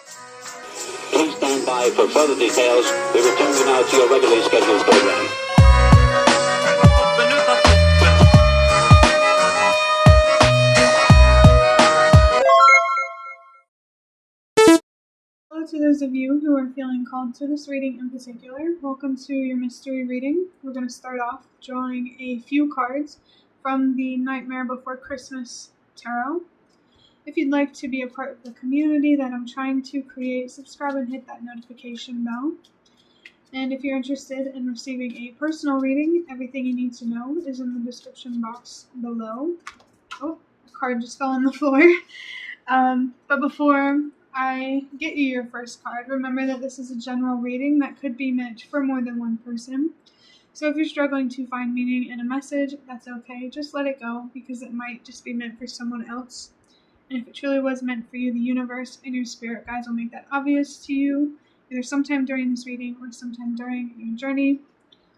Please stand by for further details. We return you now to your regularly scheduled program. Hello to those of you who are feeling called to this reading in particular. Welcome to your mystery reading. We're going to start off drawing a few cards from the Nightmare Before Christmas Tarot. If you'd like to be a part of the community that I'm trying to create, subscribe and hit that notification bell. And if you're interested in receiving a personal reading, everything you need to know is in the description box below. Oh, a card just fell on the floor. But before I get you your first card, remember that this is a general reading that could be meant for more than one person. So if you're struggling to find meaning in a message, that's okay. Just let it go, because it might just be meant for someone else. And if it truly was meant for you, the universe and your spirit guides will make that obvious to you, either sometime during this reading or sometime during your journey.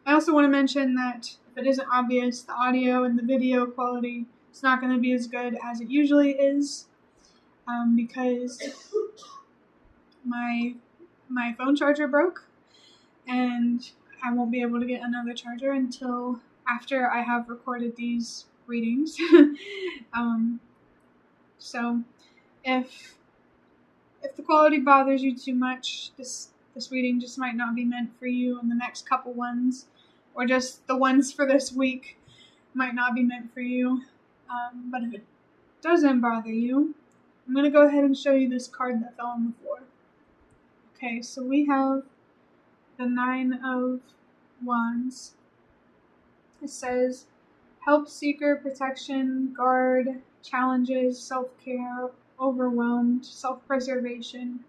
I also want to mention that if it isn't obvious, the audio and the video quality is not going to be as good as it usually is, because my phone charger broke, and I won't be able to get another charger until after I have recorded these readings. So if the quality bothers you too much, this reading just might not be meant for you, and the next couple ones, or just the ones for this week, might not be meant for you. But if it doesn't bother you, I'm going to go ahead and show you this card that fell on the floor. Okay, so we have the 9 of Wands. It says, help seeker, protection, guard, challenges, self-care, overwhelmed, self-preservation,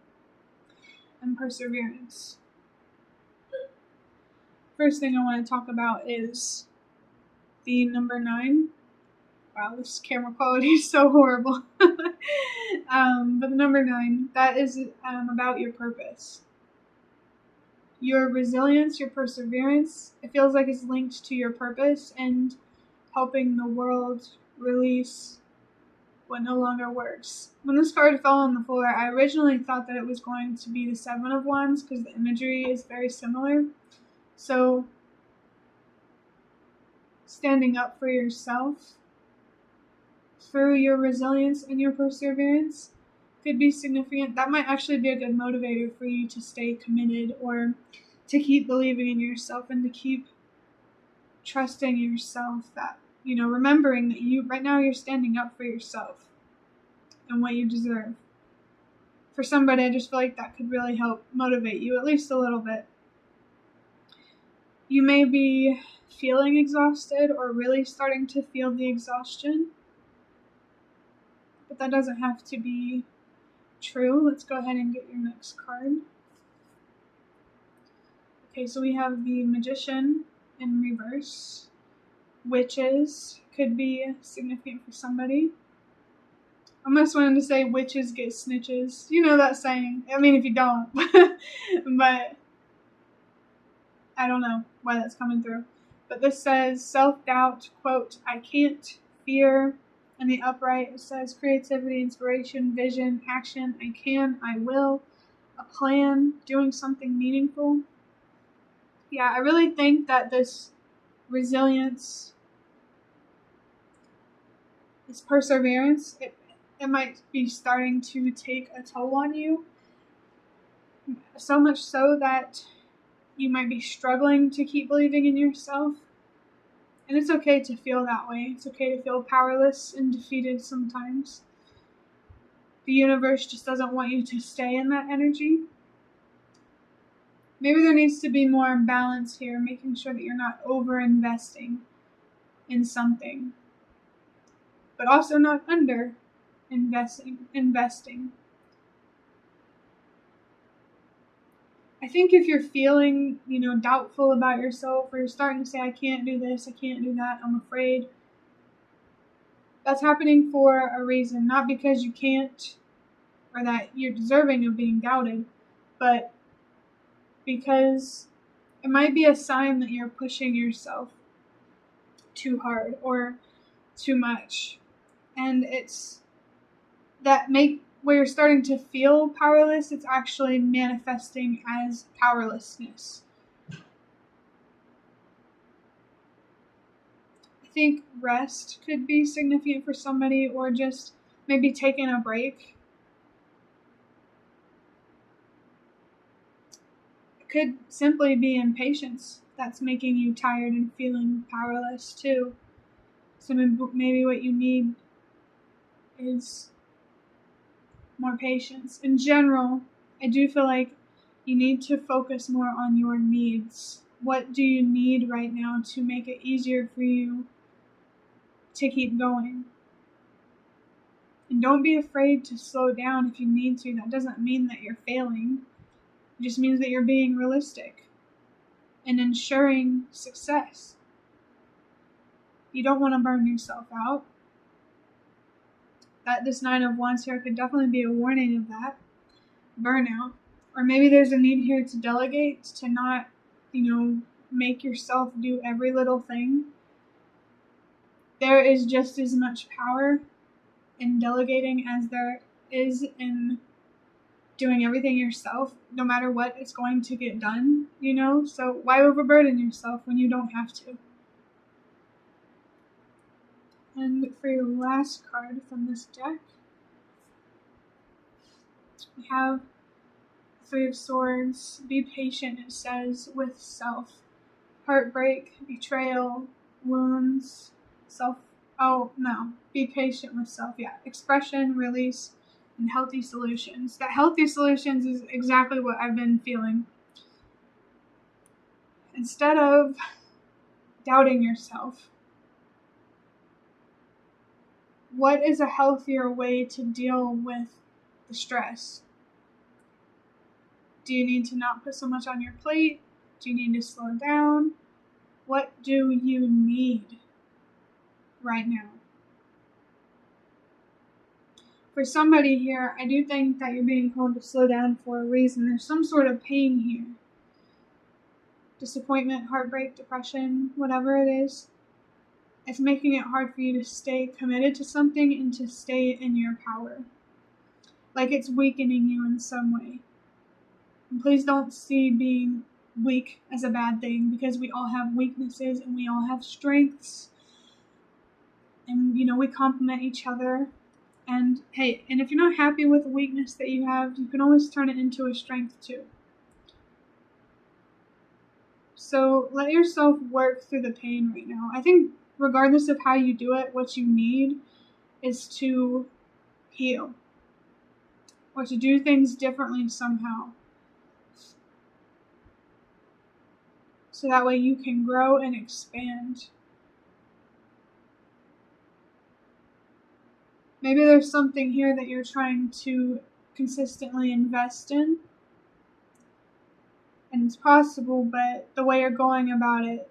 and perseverance. First thing I want to talk about is the number 9. Wow, this camera quality is so horrible. But the number 9, that is about your purpose. Your resilience, your perseverance, it feels like it's linked to your purpose and helping the world release what no longer works. When this card fell on the floor, I originally thought that it was going to be the 7 of Wands, because the imagery is very similar. So, standing up for yourself through your resilience and your perseverance could be significant. That might actually be a good motivator for you to stay committed, or to keep believing in yourself, and to keep trusting yourself, that, remembering that right now you're standing up for yourself and what you deserve. For somebody, I just feel like that could really help motivate you, at least a little bit. You may be feeling exhausted, or really starting to feel the exhaustion, but that doesn't have to be true. Let's go ahead and get your next card. Okay, so we have the Magician in reverse. Witches could be significant for somebody. I almost wanted to say witches get snitches. You know that saying. I mean, if you don't. But I don't know why that's coming through. But this says self-doubt, quote, I can't, fear. In the upright, it says creativity, inspiration, vision, action, I can, I will, a plan, doing something meaningful. Yeah, I really think that this resilience, this perseverance, it might be starting to take a toll on you. So much so that you might be struggling to keep believing in yourself. And it's okay to feel that way. It's okay to feel powerless and defeated sometimes. The universe just doesn't want you to stay in that energy. Maybe there needs to be more balance here, making sure that you're not over-investing in something, but also not investing. I think if you're feeling, doubtful about yourself, or you're starting to say, I can't do this, I can't do that, I'm afraid, that's happening for a reason. Not because you can't, or that you're deserving of being doubted, but because it might be a sign that you're pushing yourself too hard or too much. And it's that where you're starting to feel powerless, it's actually manifesting as powerlessness. I think rest could be significant for somebody, or just maybe taking a break. It could simply be impatience that's making you tired and feeling powerless too. So maybe what you need is more patience. In general, I do feel like you need to focus more on your needs. What do you need right now to make it easier for you to keep going? And don't be afraid to slow down if you need to. That doesn't mean that you're failing. It just means that you're being realistic and ensuring success. You don't want to burn yourself out. This 9 of Wands here could definitely be a warning of that. Burnout. Or maybe there's a need here to delegate, to not, make yourself do every little thing. There is just as much power in delegating as there is in doing everything yourself, no matter what, it's going to get done, So why overburden yourself when you don't have to? And for your last card from this deck, we have 3 of Swords. Be patient, it says, with self. Heartbreak, betrayal, wounds, be patient with self. Yeah, expression, release, and healthy solutions. That healthy solutions is exactly what I've been feeling. Instead of doubting yourself, what is a healthier way to deal with the stress? Do you need to not put so much on your plate? Do you need to slow down? What do you need right now? For somebody here, I do think that you're being called to slow down for a reason. There's some sort of pain here. Disappointment, heartbreak, depression, whatever it is. It's making it hard for you to stay committed to something and to stay in your power. Like it's weakening you in some way. And please don't see being weak as a bad thing, because we all have weaknesses and we all have strengths. And, we complement each other. And hey, and if you're not happy with the weakness that you have, you can always turn it into a strength too. So let yourself work through the pain right now. I think regardless of how you do it, what you need is to heal or to do things differently somehow. So that way you can grow and expand. Maybe there's something here that you're trying to consistently invest in. And it's possible, but the way you're going about it,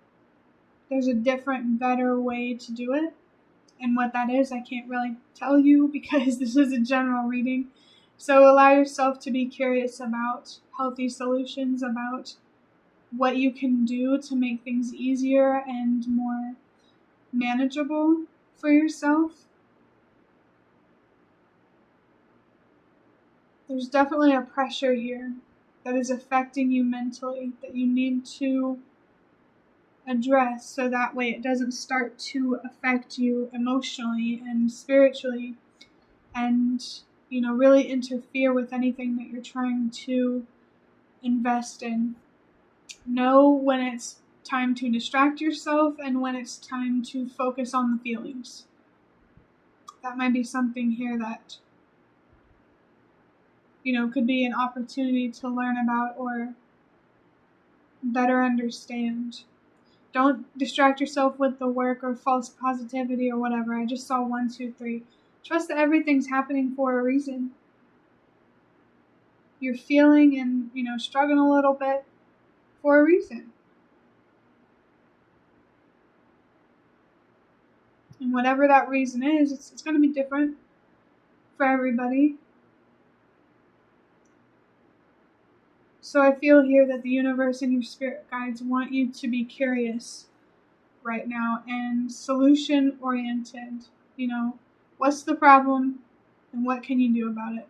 there's a different, better way to do it. And what that is, I can't really tell you because this is a general reading. So allow yourself to be curious about healthy solutions, about what you can do to make things easier and more manageable for yourself. There's definitely a pressure here that is affecting you mentally that you need to address, so that way it doesn't start to affect you emotionally and spiritually and, really interfere with anything that you're trying to invest in. Know when it's time to distract yourself and when it's time to focus on the feelings. That might be something here that, could be an opportunity to learn about or better understand. Don't distract yourself with the work or false positivity or whatever. I just saw 1, 2, 3. Trust that everything's happening for a reason. You're feeling and, struggling a little bit for a reason. And whatever that reason is, it's going to be different for everybody. So I feel here that the universe and your spirit guides want you to be curious right now and solution oriented. What's the problem and what can you do about it?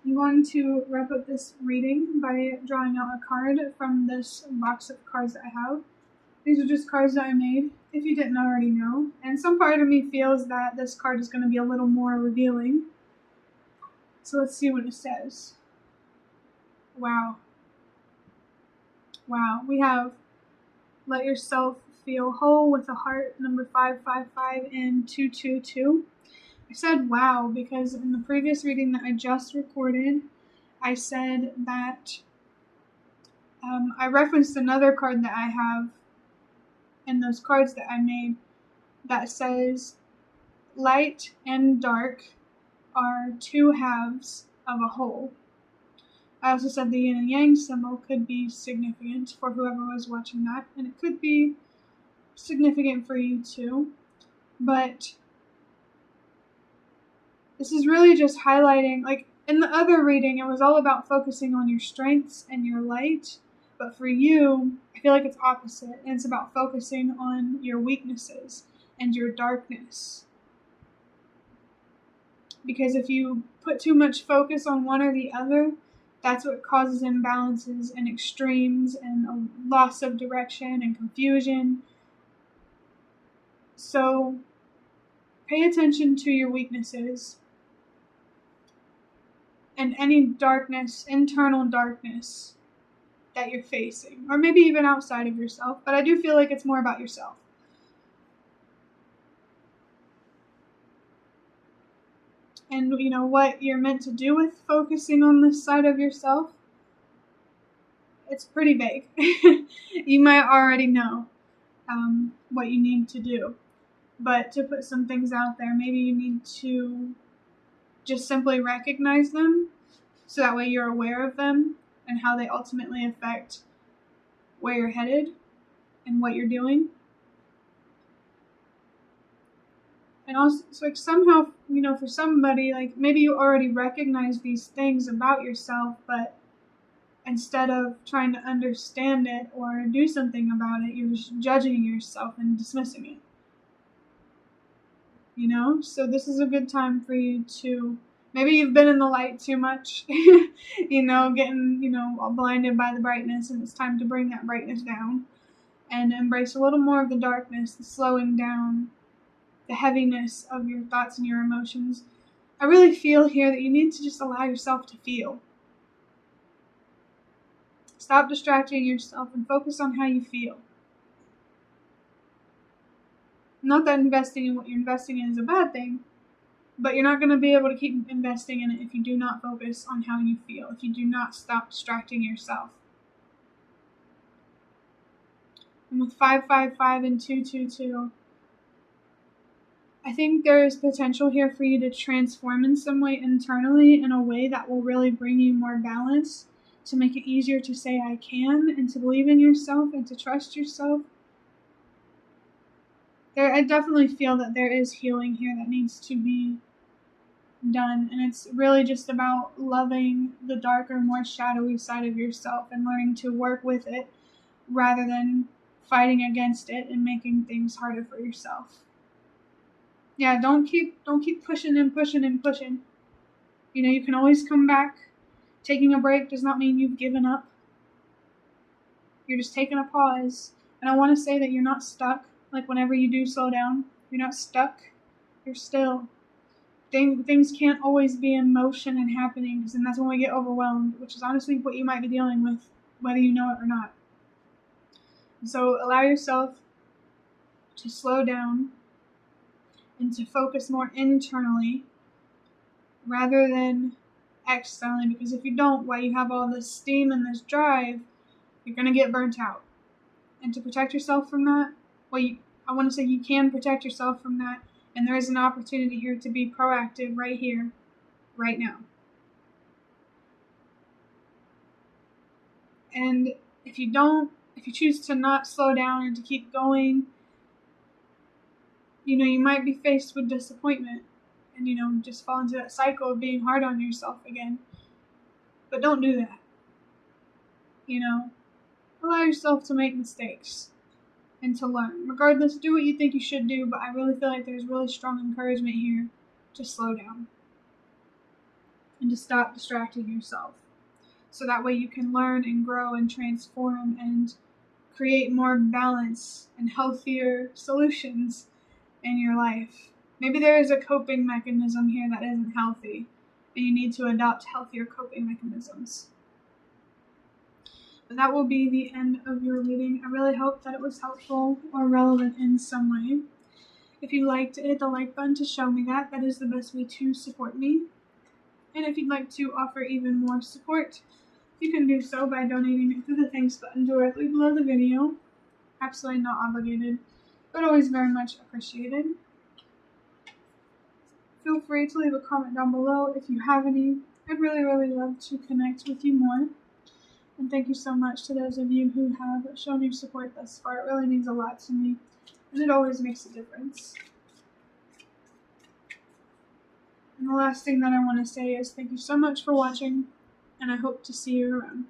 I'm going to wrap up this reading by drawing out a card from this box of cards that I have. These are just cards that I made, if you didn't already know. And some part of me feels that this card is going to be a little more revealing. So let's see what it says. Wow. Wow. We have Let Yourself Feel Whole with a heart, number 555 and 222. I said wow because in the previous reading that I just recorded, I said that I referenced another card that I have in those cards that I made that says light and dark are two halves of a whole. I also said the yin and yang symbol could be significant for whoever was watching that, and it could be significant for you too, but this is really just highlighting, like in the other reading, it was all about focusing on your strengths and your light, but for you, I feel like it's opposite, and it's about focusing on your weaknesses and your darkness. Because if you put too much focus on one or the other, that's what causes imbalances and extremes and a loss of direction and confusion. So pay attention to your weaknesses and any darkness, internal darkness that you're facing, or maybe even outside of yourself, but I do feel like it's more about yourself. And you know what you're meant to do with focusing on this side of yourself? It's pretty vague. You might already know what you need to do, but to put some things out there, maybe you need to just simply recognize them so that way you're aware of them and how they ultimately affect where you're headed and what you're doing. And also, it's like somehow, you know, for somebody, like maybe you already recognize these things about yourself, but instead of trying to understand it or do something about it, you're just judging yourself and dismissing it. You know? So this is a good time for you to, maybe you've been in the light too much, you know, getting, you know, blinded by the brightness, and it's time to bring that brightness down and embrace a little more of the darkness, the slowing down, the heaviness of your thoughts and your emotions. I really feel here that you need to just allow yourself to feel. Stop distracting yourself and focus on how you feel. Not that investing in what you're investing in is a bad thing, but you're not going to be able to keep investing in it if you do not focus on how you feel, if you do not stop distracting yourself. And with 555 and 222, I think there is potential here for you to transform in some way internally in a way that will really bring you more balance, to make it easier to say I can and to believe in yourself and to trust yourself. I definitely feel that there is healing here that needs to be done, and it's really just about loving the darker, more shadowy side of yourself and learning to work with it rather than fighting against it and making things harder for yourself. Yeah, don't keep pushing and pushing and pushing. You know, you can always come back. Taking a break does not mean you've given up. You're just taking a pause. And I want to say that you're not stuck. Like whenever you do slow down, you're not stuck. You're still. Things can't always be in motion and happening, and that's when we get overwhelmed, which is honestly what you might be dealing with, whether you know it or not. So allow yourself to slow down and to focus more internally rather than externally, because if you don't, while you have all this steam and this drive, you're going to get burnt out. And to protect yourself from that, I want to say you can protect yourself from that, and there is an opportunity here to be proactive right here, right now. And if you choose to not slow down and to keep going, you know, you might be faced with disappointment and, you know, just fall into that cycle of being hard on yourself again. But don't do that. You know, allow yourself to make mistakes and to learn. Regardless, do what you think you should do, but I really feel like there's really strong encouragement here to slow down. and to stop distracting yourself. So that way you can learn and grow and transform and create more balance and healthier solutions in your life. Maybe there is a coping mechanism here that isn't healthy, and you need to adopt healthier coping mechanisms. But that will be the end of your reading. I really hope that it was helpful or relevant in some way. If you liked it, hit the like button to show me that. That is the best way to support me. And if you'd like to offer even more support, you can do so by donating through the thanks button directly below the video. Absolutely not obligated, but always very much appreciated. Feel free to leave a comment down below if you have any. I'd really, really love to connect with you more. And thank you so much to those of you who have shown your support thus far. It really means a lot to me, and it always makes a difference. And the last thing that I want to say is thank you so much for watching, and I hope to see you around.